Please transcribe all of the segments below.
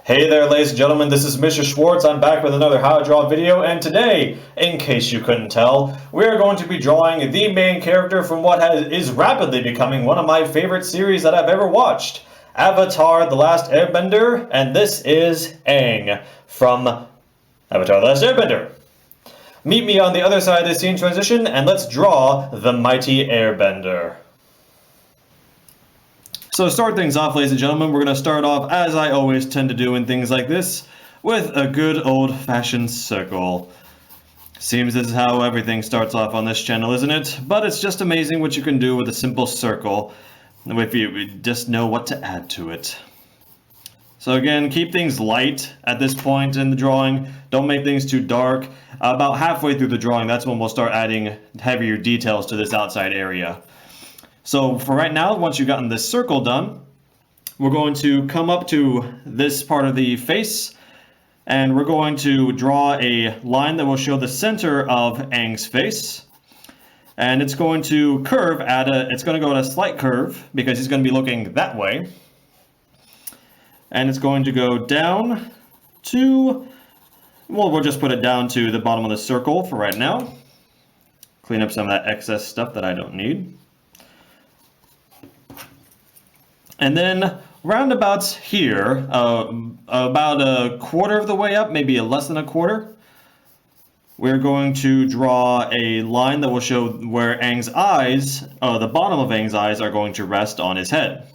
Hey there, ladies and gentlemen, this is Mr. Schwartz. I'm back with another How to Draw video, and today, in case you couldn't tell, we're going to be drawing the main character from what is rapidly becoming one of my favorite series that I've ever watched, Avatar: The Last Airbender, and this is Aang from Avatar: The Last Airbender. Meet me on the other side of the scene transition, and let's draw the mighty Airbender. So to start things off, ladies and gentlemen, we're going to start off, as I always tend to do in things like this, with a good old-fashioned circle. Seems this is how everything starts off on this channel, isn't it? But it's just amazing what you can do with a simple circle, if you just know what to add to it. So again, keep things light at this point in the drawing. Don't make things too dark. About halfway through the drawing, that's when we'll start adding heavier details to this outside area. So for right now, once you've gotten this circle done, we're going to come up to this part of the face, and we're going to draw a line that will show the center of Aang's face. And it's going to curve it's going to go at a slight curve because he's going to be looking that way. And it's going to go down to, well, we'll just put it down to the bottom of the circle for right now. Clean up some of that excess stuff that I don't need. And then roundabouts here, about a quarter of the way up, maybe less than a quarter, we're going to draw a line that will show where Aang's eyes, the bottom of Aang's eyes, are going to rest on his head.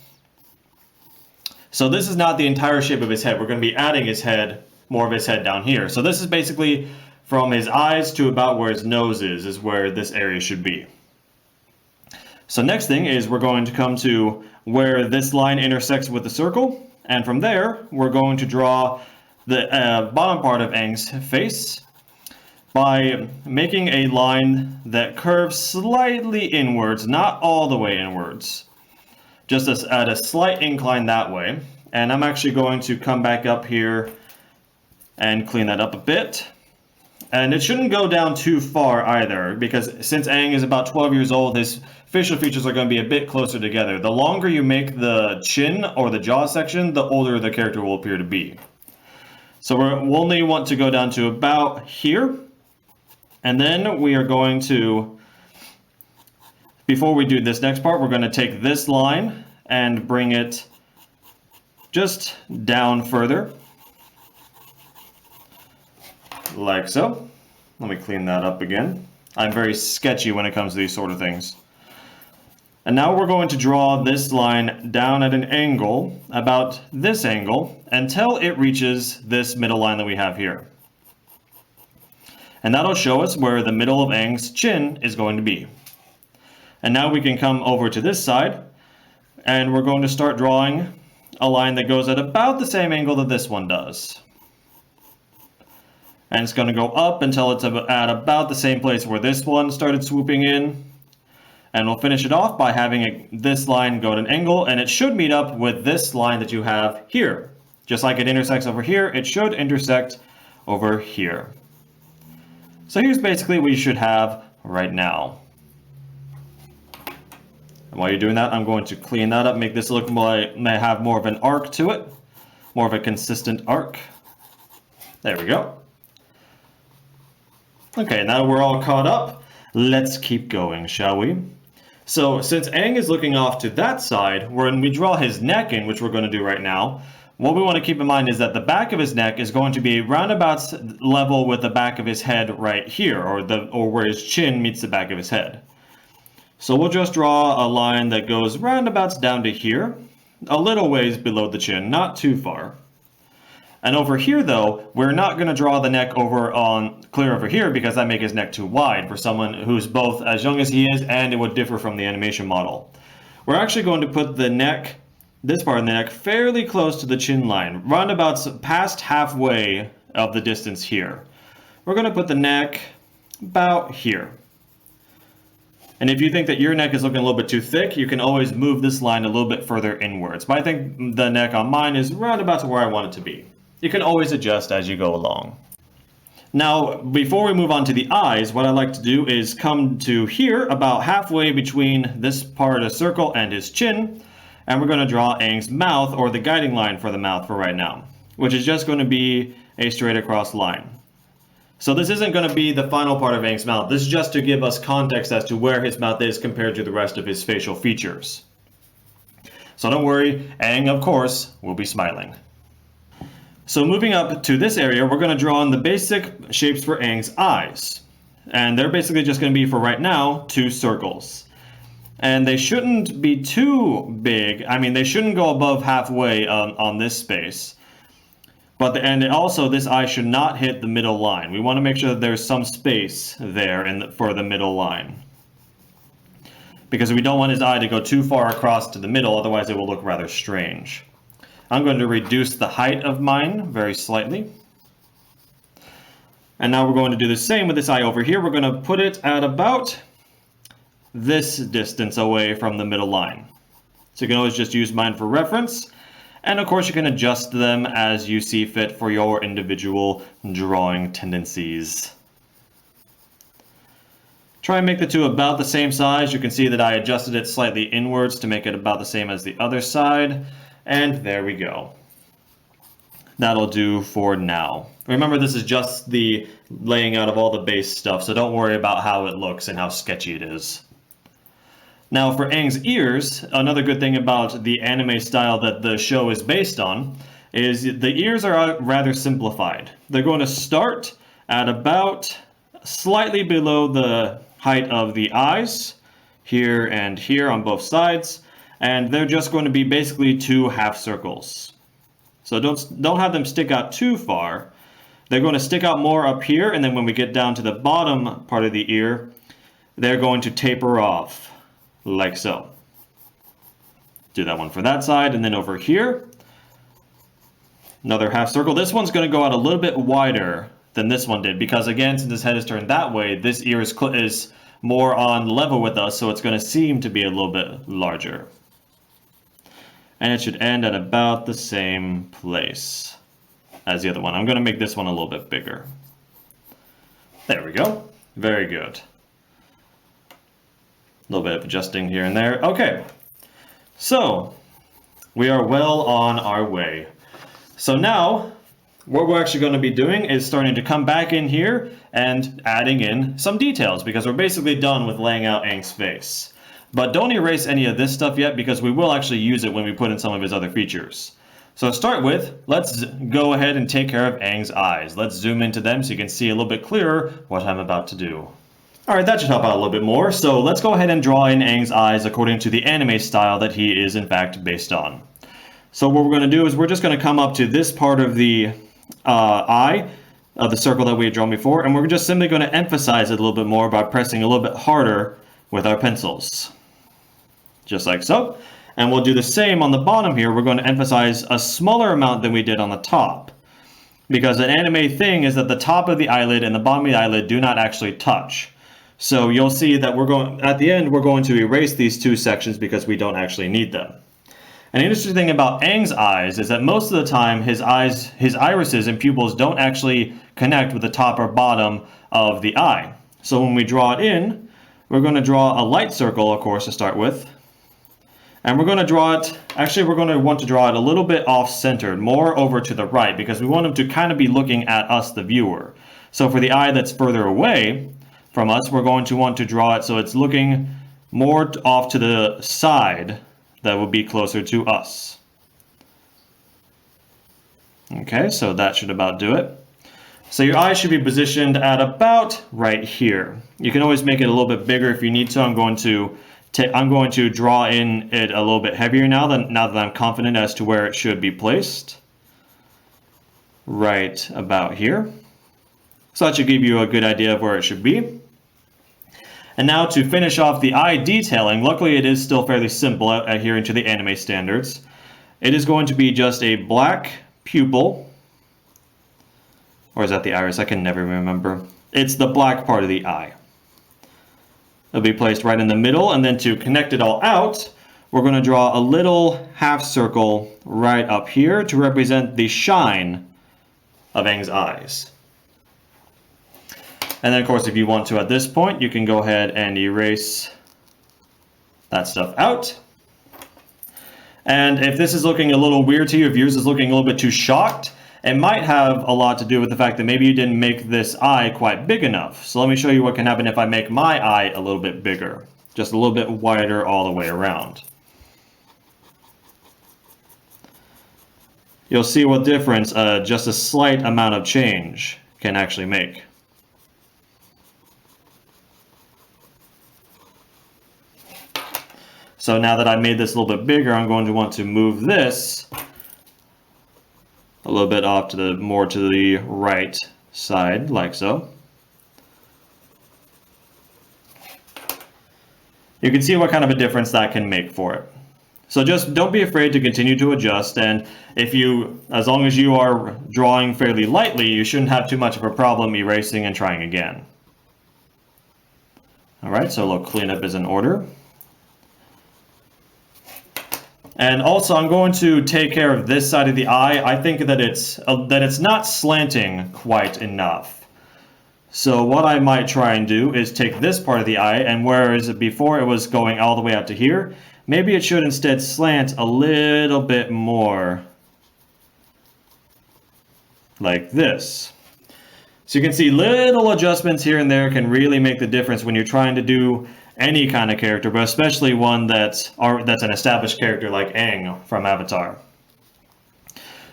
So this is not the entire shape of his head. We're going to be adding his head, more of his head down here. So this is basically from his eyes to about where his nose is where this area should be. So next thing is we're going to come to where this line intersects with the circle, and from there we're going to draw the bottom part of Aang's face by making a line that curves slightly inwards, not all the way inwards, just at a slight incline that way. And I'm actually going to come back up here and clean that up a bit. And it shouldn't go down too far either, because since Aang is about 12 years old, his facial features are going to be a bit closer together. The longer you make the chin or the jaw section, the older the character will appear to be. So we'll only want to go down to about here. And then we are going to, before we do this next part, we're going to take this line and bring it just down further. Like so. Let me clean that up again. I'm very sketchy when it comes to these sort of things. And now we're going to draw this line down at an angle, about this angle, until it reaches this middle line that we have here. And that'll show us where the middle of Aang's chin is going to be. And now we can come over to this side, and we're going to start drawing a line that goes at about the same angle that this one does. And it's going to go up until it's at about the same place where this one started swooping in. And we'll finish it off by having this line go at an angle, and it should meet up with this line that you have here. Just like it intersects over here, it should intersect over here. So here's basically what you should have right now. And while you're doing that, I'm going to clean that up, make this look like may have more of an arc to it, more of a consistent arc. There we go. Okay, now we're all caught up. Let's keep going, shall we? So since Aang is looking off to that side, when we draw his neck in, which we're going to do right now, what we want to keep in mind is that the back of his neck is going to be roundabouts level with the back of his head right here, or where his chin meets the back of his head. So we'll just draw a line that goes roundabouts down to here, a little ways below the chin, not too far. And over here, though, we're not going to draw the neck clear over here because that makes his neck too wide for someone who's both as young as he is, and it would differ from the animation model. We're actually going to put the neck, this part of the neck, fairly close to the chin line, roundabouts past halfway of the distance here. We're going to put the neck about here. And if you think that your neck is looking a little bit too thick, you can always move this line a little bit further inwards. But I think the neck on mine is roundabout to where I want it to be. You can always adjust as you go along. Now, before we move on to the eyes, what I like to do is come to here, about halfway between this part of the circle and his chin, and we're going to draw Aang's mouth, or the guiding line for the mouth for right now. which is just going to be a straight across line. So this isn't going to be the final part of Aang's mouth. This is just to give us context as to where his mouth is compared to the rest of his facial features. So don't worry, Aang, of course, will be smiling. So moving up to this area, we're going to draw in the basic shapes for Aang's eyes. And they're basically just going to be, for right now, 2 circles. And they shouldn't be too big. I mean, they shouldn't go above halfway on this space. And also, this eye should not hit the middle line. We want to make sure that there's some space there for the middle line. Because we don't want his eye to go too far across to the middle, otherwise it will look rather strange. I'm going to reduce the height of mine very slightly. And now we're going to do the same with this eye over here. We're going to put it at about this distance away from the middle line. So you can always just use mine for reference. And of course you can adjust them as you see fit for your individual drawing tendencies. Try and make the two about the same size. You can see that I adjusted it slightly inwards to make it about the same as the other side. And there we go. That'll do for now. Remember, this is just the laying out of all the base stuff, so don't worry about how it looks and how sketchy it is. Now for Aang's ears, another good thing about the anime style that the show is based on is the ears are rather simplified. They're going to start at about slightly below the height of the eyes, here and here on both sides, and they're just going to be basically 2 half circles. So don't have them stick out too far. They're going to stick out more up here, and then when we get down to the bottom part of the ear, they're going to taper off. Like so. Do that one for that side, and then over here, another half circle. This one's going to go out a little bit wider than this one did, because again, since his head is turned that way, this ear is more on level with us, so it's going to seem to be a little bit larger. And it should end at about the same place as the other one. I'm going to make this one a little bit bigger. There we go. Very good. A little bit of adjusting here and there. Okay, so we are well on our way. So now, what we're actually going to be doing is starting to come back in here and adding in some details, because we're basically done with laying out Aang's face. But don't erase any of this stuff yet, because we will actually use it when we put in some of his other features. So to start with, let's go ahead and take care of Aang's eyes. Let's zoom into them so you can see a little bit clearer what I'm about to do. Alright, that should help out a little bit more. So let's go ahead and draw in Aang's eyes according to the anime style that he is in fact based on. So what we're going to do is we're just going to come up to this part of the eye, of the circle that we had drawn before, and we're just simply going to emphasize it a little bit more by pressing a little bit harder with our pencils. Just like so. And we'll do the same on the bottom here. We're going to emphasize a smaller amount than we did on the top. Because an anime thing is that the top of the eyelid and the bottom of the eyelid do not actually touch. So you'll see that at the end, we're going to erase these 2 sections because we don't actually need them. An interesting thing about Aang's eyes is that most of the time his irises and pupils don't actually connect with the top or bottom of the eye. So when we draw it in, we're going to draw a light circle, of course, to start with. And we're going to draw it, actually we're going to want to draw it a little bit off-centered, more over to the right, because we want him to kind of be looking at us, the viewer. So for the eye that's further away from us, we're going to want to draw it so it's looking more off to the side that would be closer to us. Okay, so that should about do it. So your eye should be positioned at about right here. You can always make it a little bit bigger if you need to. I'm going to draw in it a little bit heavier now that I'm confident as to where it should be placed. Right about here. So that should give you a good idea of where it should be. And now to finish off the eye detailing, luckily it is still fairly simple adhering to the anime standards. It is going to be just a black pupil. Or is that the iris? I can never remember. It's the black part of the eye. It'll be placed right in the middle, and then to connect it all out, we're going to draw a little half circle right up here to represent the shine of Aang's eyes. And then, of course, if you want to at this point, you can go ahead and erase that stuff out. And if this is looking a little weird to you, if yours is looking a little bit too shocked, it might have a lot to do with the fact that maybe you didn't make this eye quite big enough. So let me show you what can happen if I make my eye a little bit bigger, just a little bit wider all the way around. You'll see what difference just a slight amount of change can actually make. So now that I made this a little bit bigger, I'm going to want to move this a little bit off to the more to the right side, like so. You can see what kind of a difference that can make for it. So just don't be afraid to continue to adjust, and as long as you are drawing fairly lightly, you shouldn't have too much of a problem erasing and trying again. Alright, so a little cleanup is in order. And also, I'm going to take care of this side of the eye. I think that it's not slanting quite enough. So what I might try and do is take this part of the eye, and whereas before it was going all the way up to here, maybe it should instead slant a little bit more, like this. So you can see little adjustments here and there can really make the difference when you're trying to do any kind of character, but especially one that's an established character like Aang from Avatar.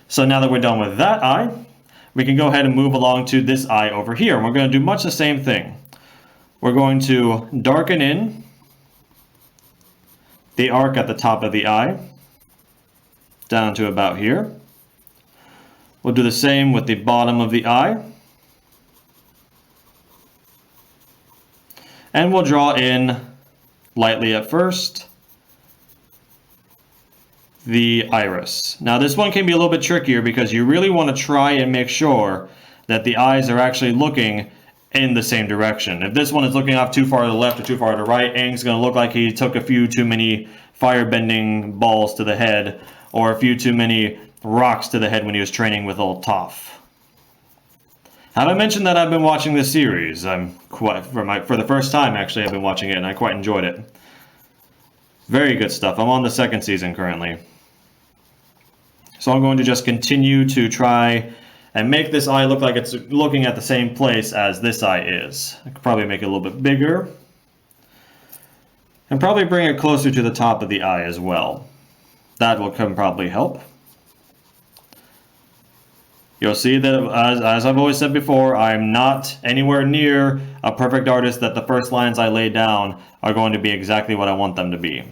So now that we're done with that eye, we can go ahead and move along to this eye over here. And we're going to do much the same thing. We're going to darken in the arc at the top of the eye, down to about here. We'll do the same with the bottom of the eye. And we'll draw in, lightly at first, the iris. Now this one can be a little bit trickier because you really want to try and make sure that the eyes are actually looking in the same direction. If this one is looking off too far to the left or too far to the right, Aang's going to look like he took a few too many firebending balls to the head, or a few too many rocks to the head when he was training with old Toph. Have I mentioned that I've been watching this series? For the first time, actually, I've been watching it, and I quite enjoyed it. Very good stuff. I'm on the second season currently. So I'm going to just continue to try and make this eye look like it's looking at the same place as this eye is. I could probably make it a little bit bigger. And probably bring it closer to the top of the eye as well. That will probably help. You'll see that, as I've always said before, I'm not anywhere near a perfect artist that the first lines I lay down are going to be exactly what I want them to be.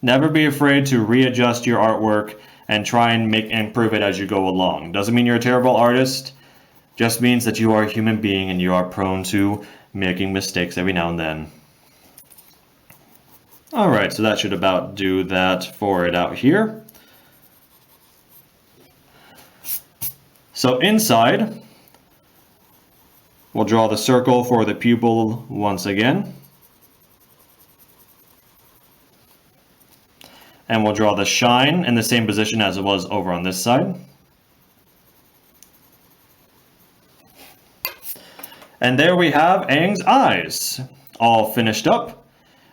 Never be afraid to readjust your artwork and try and improve it as you go along. Doesn't mean you're a terrible artist, just means that you are a human being and you are prone to making mistakes every now and then. Alright, so that should about do that for it out here. So inside, we'll draw the circle for the pupil once again. And we'll draw the shine in the same position as it was over on this side. And there we have Aang's eyes, all finished up.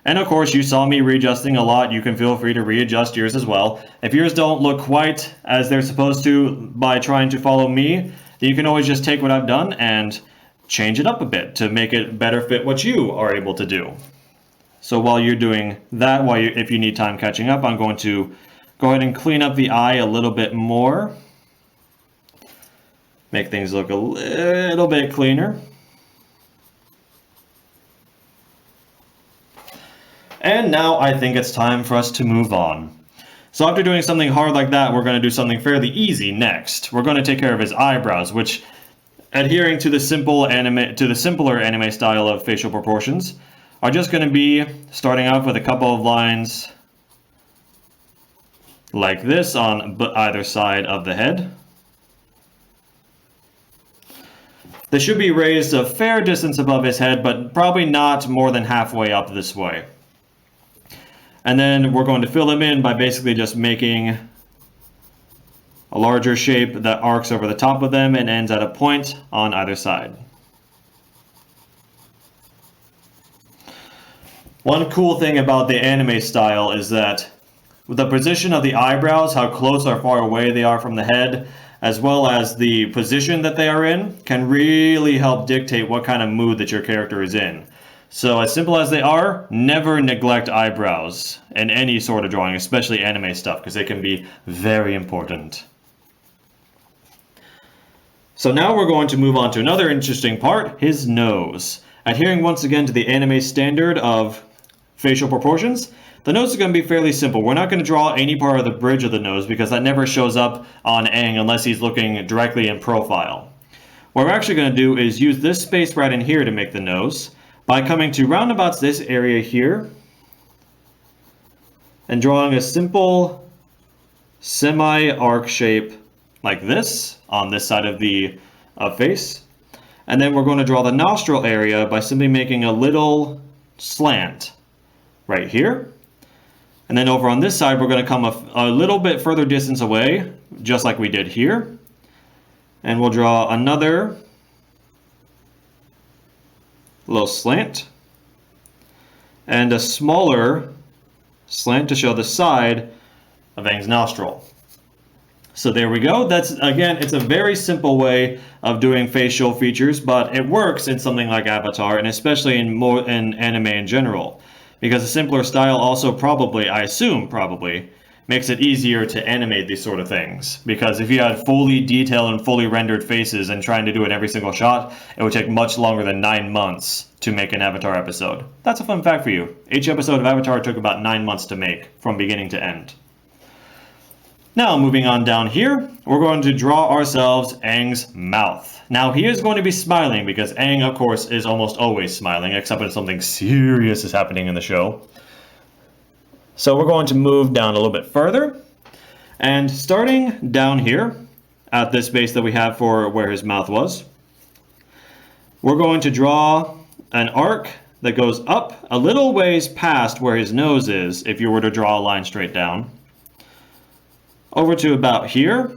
And of course, you saw me readjusting a lot. You can feel free to readjust yours as well. If yours don't look quite as they're supposed to by trying to follow me, you can always just take what I've done and change it up a bit to make it better fit what you are able to do. So while you're doing that, if you need time catching up, I'm going to go ahead and clean up the eye a little bit more. Make things look a little bit cleaner. And now I think it's time for us to move on. So after doing something hard like that, we're going to do something fairly easy next. We're going to take care of his eyebrows, which, adhering to the simpler anime style of facial proportions, are just going to be starting off with a couple of lines like this on either side of the head. They should be raised a fair distance above his head, but probably not more than halfway up this way. And then we're going to fill them in by basically just making a larger shape that arcs over the top of them and ends at a point on either side. One cool thing about the anime style is that with the position of the eyebrows, how close or far away they are from the head, as well as the position that they are in, can really help dictate what kind of mood that your character is in. So as simple as they are, never neglect eyebrows in any sort of drawing, especially anime stuff, because they can be very important. So now we're going to move on to another interesting part, his nose. Adhering once again to the anime standard of facial proportions, the nose is going to be fairly simple. We're not going to draw any part of the bridge of the nose because that never shows up on Aang unless he's looking directly in profile. What we're actually going to do is use this space right in here to make the nose by coming to roundabouts this area here and drawing a simple semi-arc shape like this on this side of the face. And then we're going to draw the nostril area by simply making a little slant right here. And then over on this side, we're going to come a little bit further distance away, just like we did here. And we'll draw another little slant and a smaller slant to show the side of Aang's nostril. So there we go. That's, again, it's a very simple way of doing facial features, but it works in something like Avatar, and especially in anime in general, because a simpler style also probably, I assume probably, makes it easier to animate these sort of things. Because if you had fully detailed and fully rendered faces and trying to do it every single shot, it would take much longer than 9 months to make an Avatar episode. That's a fun fact for you. Each episode of Avatar took about 9 months to make, from beginning to end. Now, moving on down here, we're going to draw ourselves Aang's mouth. Now, he is going to be smiling because Aang, of course, is almost always smiling, except when something serious is happening in the show. So we're going to move down a little bit further. And starting down here, at this base that we have for where his mouth was, we're going to draw an arc that goes up a little ways past where his nose is, if you were to draw a line straight down, over to about here,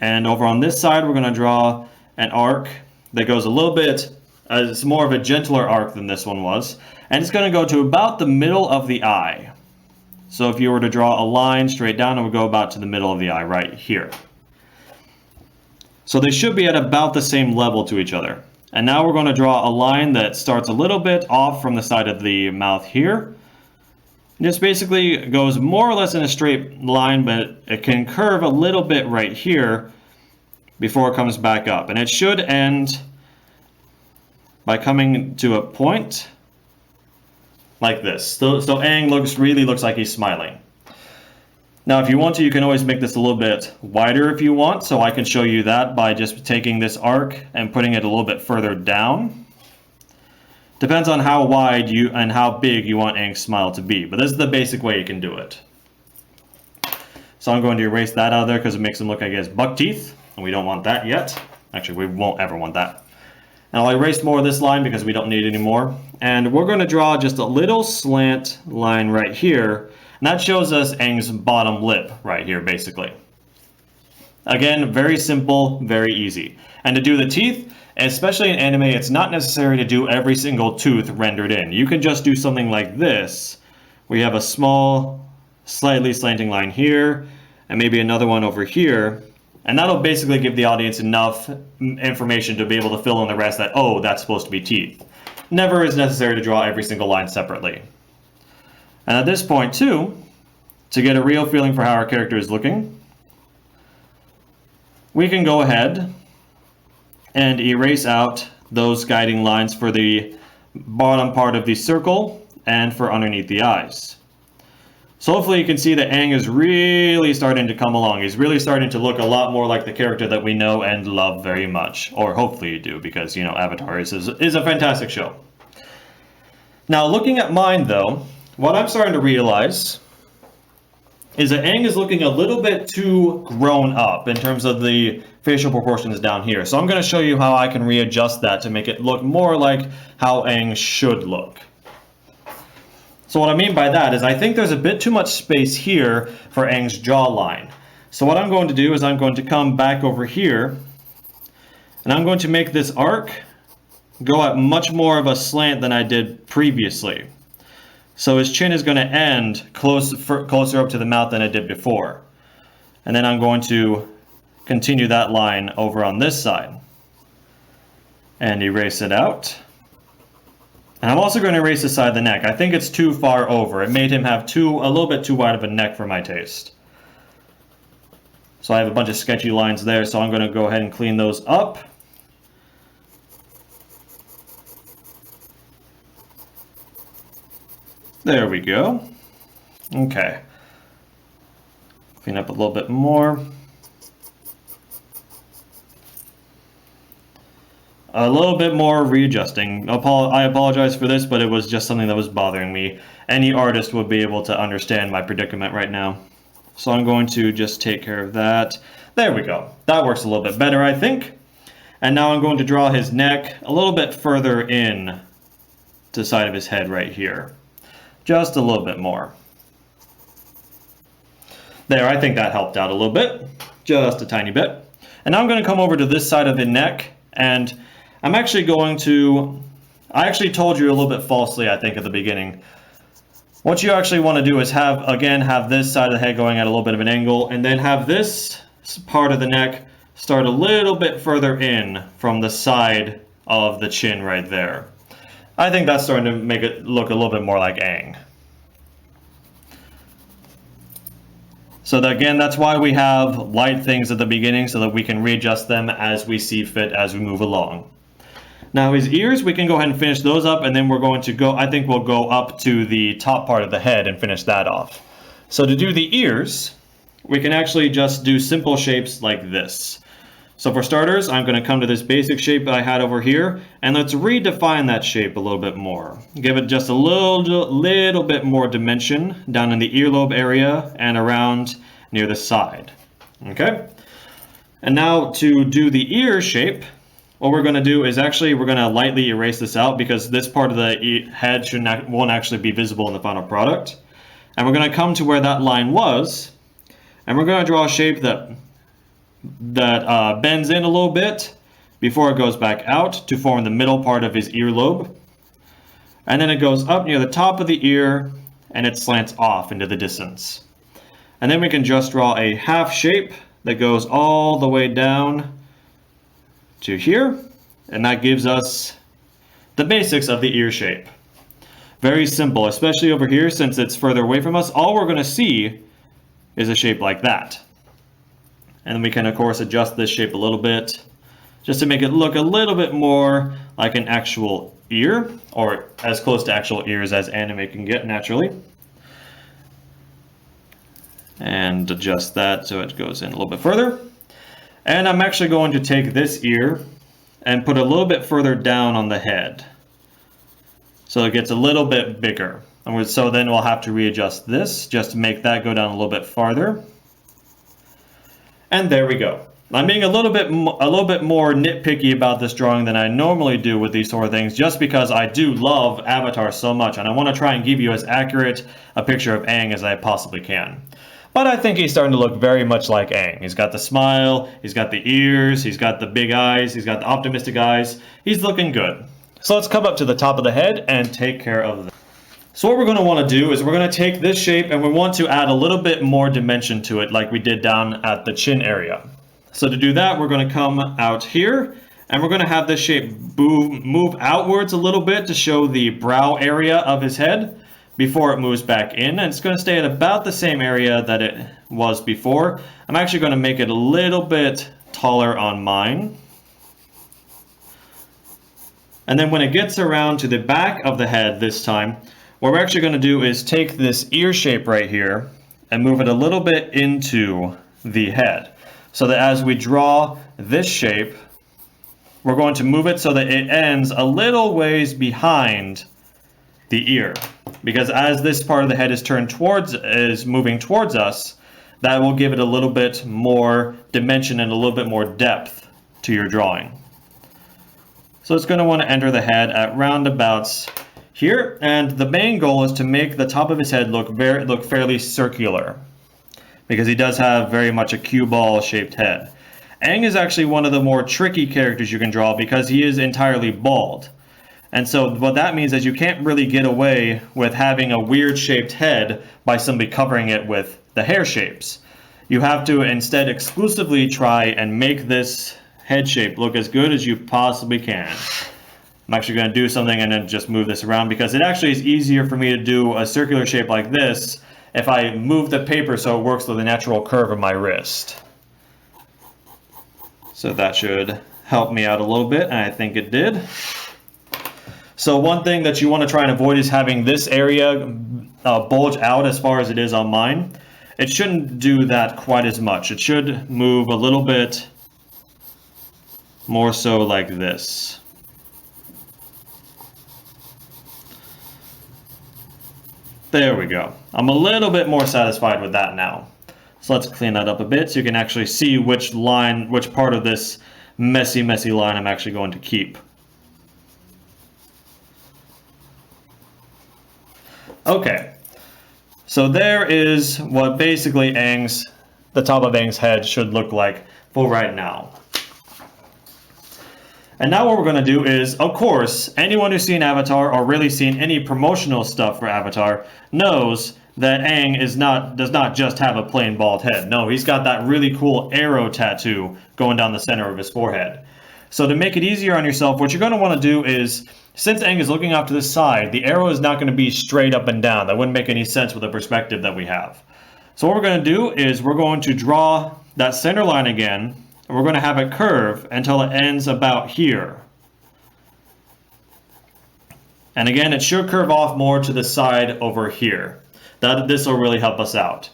and over on this side we're going to draw an arc that goes a little bit, it's more of a gentler arc than this one was, and it's going to go to about the middle of the eye. So if you were to draw a line straight down, it would go about to the middle of the eye right here. So they should be at about the same level to each other. And now we're going to draw a line that starts a little bit off from the side of the mouth here. This basically goes more or less in a straight line, but it can curve a little bit right here before it comes back up. And it should end by coming to a point like this. So Aang really looks like he's smiling. Now, if you want to, you can always make this a little bit wider if you want. So I can show you that by just taking this arc and putting it a little bit further down. Depends on how wide you and how big you want Aang's smile to be, but this is the basic way you can do it. So I'm going to erase that out of there because it makes him look like he has buck teeth, and we don't want that yet. Actually, we won't ever want that. And I'll erase more of this line because we don't need it anymore. And we're going to draw just a little slant line right here, and that shows us Aang's bottom lip right here, basically. Again, very simple, very easy. And to do the teeth, especially in anime, it's not necessary to do every single tooth rendered in. You can just do something like this, where you have a small, slightly slanting line here, and maybe another one over here. And that'll basically give the audience enough information to be able to fill in the rest that, oh, that's supposed to be teeth. Never is necessary to draw every single line separately. And at this point, too, to get a real feeling for how our character is looking, we can go ahead and erase out those guiding lines for the bottom part of the circle and for underneath the eyes. So hopefully you can see that Aang is really starting to come along. He's really starting to look a lot more like the character that we know and love very much. Or hopefully you do, because, you know, Avatar is a fantastic show. Now, looking at mine, though, what I'm starting to realize is that Aang is looking a little bit too grown up in terms of the facial proportions down here. So I'm going to show you how I can readjust that to make it look more like how Aang should look. So what I mean by that is I think there's a bit too much space here for Aang's jawline. So what I'm going to do is I'm going to come back over here, and I'm going to make this arc go at much more of a slant than I did previously. So his chin is going to end closer up to the mouth than it did before. And then I'm going to continue that line over on this side. And erase it out. And I'm also going to erase the side of the neck. I think it's too far over. It made him have a little bit too wide of a neck for my taste. So I have a bunch of sketchy lines there, so I'm going to go ahead and clean those up. There we go. Okay. Clean up a little bit more. A little bit more readjusting. I apologize for this, but it was just something that was bothering me. Any artist would be able to understand my predicament right now. So I'm going to just take care of that. There we go. That works a little bit better, I think. And now I'm going to draw his neck a little bit further in to the side of his head right here. Just a little bit more. There, I think that helped out a little bit. Just a tiny bit. And now I'm going to come over to this side of the neck, and I'm actually going to... I actually told you a little bit falsely, I think, at the beginning. What you actually want to do is have this side of the head going at a little bit of an angle, and then have this part of the neck start a little bit further in from the side of the chin right there. I think that's starting to make it look a little bit more like Aang. So that, again, that's why we have light things at the beginning, so that we can readjust them as we see fit as we move along. Now his ears, we can go ahead and finish those up, and then we're going to go, I think we'll go up to the top part of the head and finish that off. So to do the ears, we can actually just do simple shapes like this. So for starters, I'm going to come to this basic shape that I had over here, and let's redefine that shape a little bit more. Give it just a little bit more dimension down in the earlobe area and around near the side. Okay? And now to do the ear shape, what we're going to do is actually we're going to lightly erase this out because this part of the head won't actually be visible in the final product. And we're going to come to where that line was, and we're going to draw a shape that bends in a little bit before it goes back out to form the middle part of his earlobe. And then it goes up near the top of the ear and it slants off into the distance. And then we can just draw a half shape that goes all the way down to here, and that gives us the basics of the ear shape. Very simple, especially over here since it's further away from us. All we're going to see is a shape like that. And then we can, of course, adjust this shape a little bit just to make it look a little bit more like an actual ear, or as close to actual ears as anime can get naturally. And adjust that so it goes in a little bit further. And I'm actually going to take this ear and put a little bit further down on the head, so it gets a little bit bigger. And so then we'll have to readjust this just to make that go down a little bit farther. And there we go. I'm being a little bit more nitpicky about this drawing than I normally do with these sort of things, just because I do love Avatar so much, and I want to try and give you as accurate a picture of Aang as I possibly can. But I think he's starting to look very much like Aang. He's got the smile, he's got the ears, he's got the big eyes, he's got the optimistic eyes. He's looking good. So let's come up to the top of the head and take care of that. So what we're going to want to do is we're going to take this shape and we want to add a little bit more dimension to it like we did down at the chin area. So to do that, we're going to come out here and we're going to have this shape move outwards a little bit to show the brow area of his head before it moves back in. And it's going to stay at about the same area that it was before. I'm actually going to make it a little bit taller on mine. And then when it gets around to the back of the head this time, what we're actually going to do is take this ear shape right here and move it a little bit into the head. So that as we draw this shape, we're going to move it so that it ends a little ways behind the ear. Because as this part of the head is moving towards us, that will give it a little bit more dimension and a little bit more depth to your drawing. So it's going to want to enter the head at roundabouts here, and the main goal is to make the top of his head look fairly circular, because he does have very much a cue ball shaped head. Aang is actually one of the more tricky characters you can draw because he is entirely bald. And so what that means is you can't really get away with having a weird shaped head by simply covering it with the hair shapes. You have to instead exclusively try and make this head shape look as good as you possibly can. I'm actually going to do something and then just move this around because it actually is easier for me to do a circular shape like this if I move the paper so it works with the natural curve of my wrist. So that should help me out a little bit, and I think it did. So one thing that you want to try and avoid is having this area bulge out as far as it is on mine. It shouldn't do that quite as much. It should move a little bit more so like this. There we go. I'm a little bit more satisfied with that now. So let's clean that up a bit so you can actually see which line, which part of this messy line I'm actually going to keep. Okay, so there is what basically the top of Aang's head should look like for right now. And now what we're going to do is, of course, anyone who's seen Avatar or really seen any promotional stuff for Avatar knows that Aang does not just have a plain bald head. No, he's got that really cool arrow tattoo going down the center of his forehead. So to make it easier on yourself, what you're going to want to do is, since Aang is looking off to the side, the arrow is not going to be straight up and down. That wouldn't make any sense with the perspective that we have. So what we're going to do is we're going to draw that center line again, and we're going to have it curve until it ends about here. And again, it should curve off more to the side over here. This will really help us out.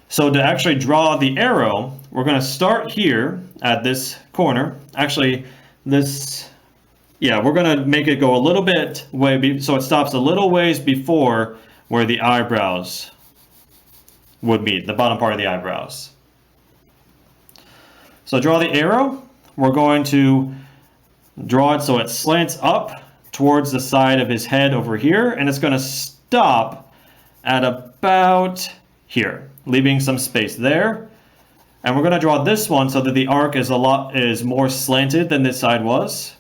So to actually draw the arrow, we're going to start here at this corner. Actually, we're going to make it go a little bit so it stops a little ways before where the eyebrows would meet, the bottom part of the eyebrows. So draw the arrow. We're going to draw it so it slants up towards the side of his head over here, and it's going to stop at about here, leaving some space there. And we're going to draw this one so that the arc is more slanted than this side was.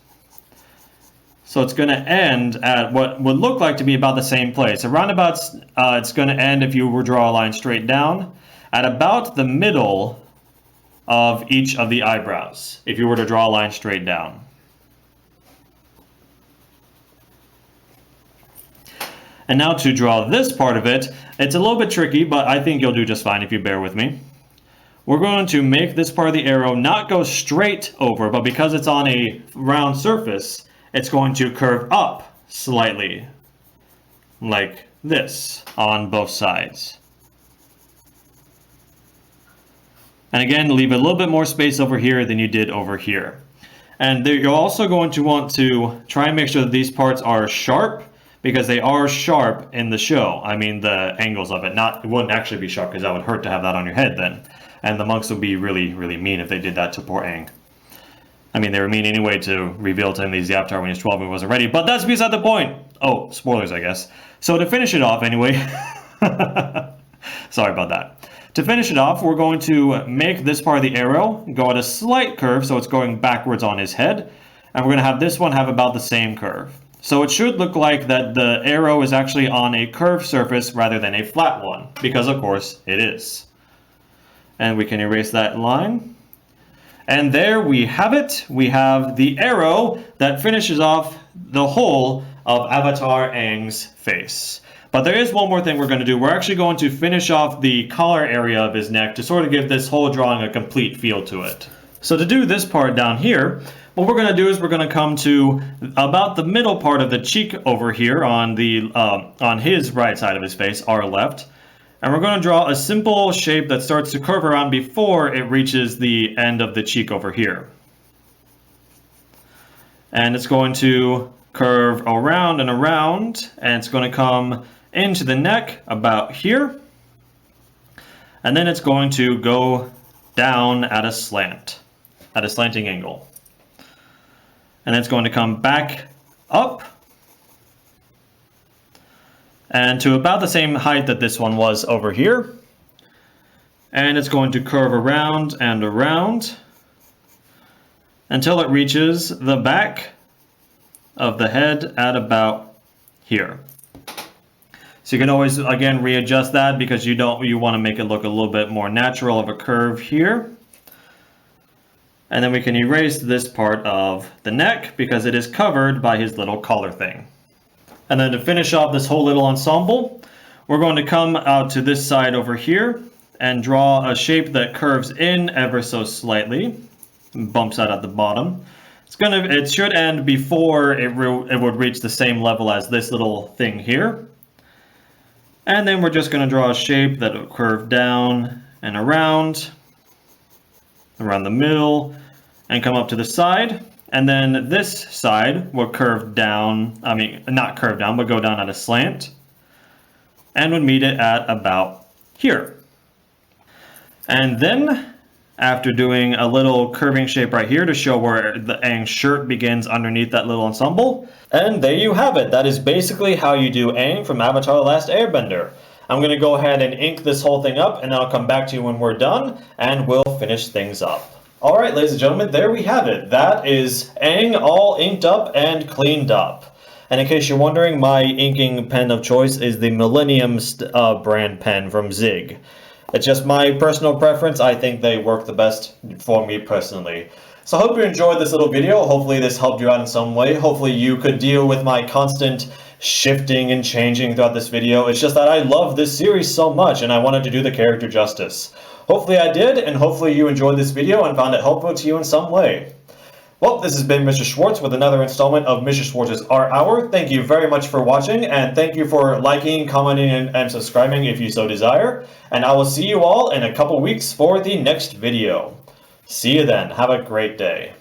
So it's going to end at what would look like to be about the same place. Around about, it's going to end, if you were to draw a line straight down, at about the middle of each of the eyebrows, if you were to draw a line straight down. And now to draw this part of it, it's a little bit tricky, but I think you'll do just fine if you bear with me. We're going to make this part of the arrow not go straight over, but because it's on a round surface, it's going to curve up slightly, like this, on both sides. And again, leave a little bit more space over here than you did over here. And you're also going to want to try and make sure that these parts are sharp, because they are sharp in the show. I mean, the angles of it. It wouldn't actually be sharp, because that would hurt to have that on your head then. And the monks would be really, really mean if they did that to poor Aang. I mean, they were mean anyway to reveal to him these Avatar when he was 12 and wasn't ready, but that's beside the point. Oh, spoilers, I guess. So to finish it off anyway, sorry about that. To finish it off, we're going to make this part of the arrow go at a slight curve, so it's going backwards on his head. And we're going to have this one have about the same curve. So it should look like that the arrow is actually on a curved surface rather than a flat one, because of course it is. And we can erase that line. And there we have it. We have the arrow that finishes off the whole of Avatar Aang's face. But there is one more thing we're going to do. We're actually going to finish off the collar area of his neck to sort of give this whole drawing a complete feel to it. So to do this part down here, what we're going to do is we're going to come to about the middle part of the cheek over here on his right side of his face, our left. And we're going to draw a simple shape that starts to curve around before it reaches the end of the cheek over here. And it's going to curve around and around, and it's going to come into the neck about here. And then it's going to go down at a slanting angle. And it's going to come back up and to about the same height that this one was over here. And it's going to curve around and around until it reaches the back of the head at about here. So So you can always, again, readjust that because you want to make it look a little bit more natural of a curve here. And then we can erase this part of the neck because it is covered by his little collar thing. And then to finish off this whole little ensemble, we're going to come out to this side over here and draw a shape that curves in ever so slightly, bumps out at the bottom. It should end before it would reach the same level as this little thing here. And then we're just going to draw a shape that will curve down and around the middle, and come up to the side. And then this side will curve down, not curve down, but go down at a slant, and would meet it at about here. And then, after doing a little curving shape right here to show where the Aang shirt begins underneath that little ensemble, and there you have it. That is basically how you do Aang from Avatar: The Last Airbender. I'm going to go ahead and ink this whole thing up, and I'll come back to you when we're done, and we'll finish things up. Alright, ladies and gentlemen, there we have it. That is Aang all inked up and cleaned up. And in case you're wondering, my inking pen of choice is the Millennium brand pen from Zig. It's just my personal preference. I think they work the best for me personally. So I hope you enjoyed this little video. Hopefully this helped you out in some way. Hopefully you could deal with my constant shifting and changing throughout this video. It's just that I love this series so much and I wanted to do the character justice. Hopefully I did, and hopefully you enjoyed this video and found it helpful to you in some way. Well, this has been Mr. Schwartz with another installment of Mr. Schwartz's Art Hour. Thank you very much for watching, and thank you for liking, commenting, and subscribing if you so desire. And I will see you all in a couple weeks for the next video. See you then. Have a great day.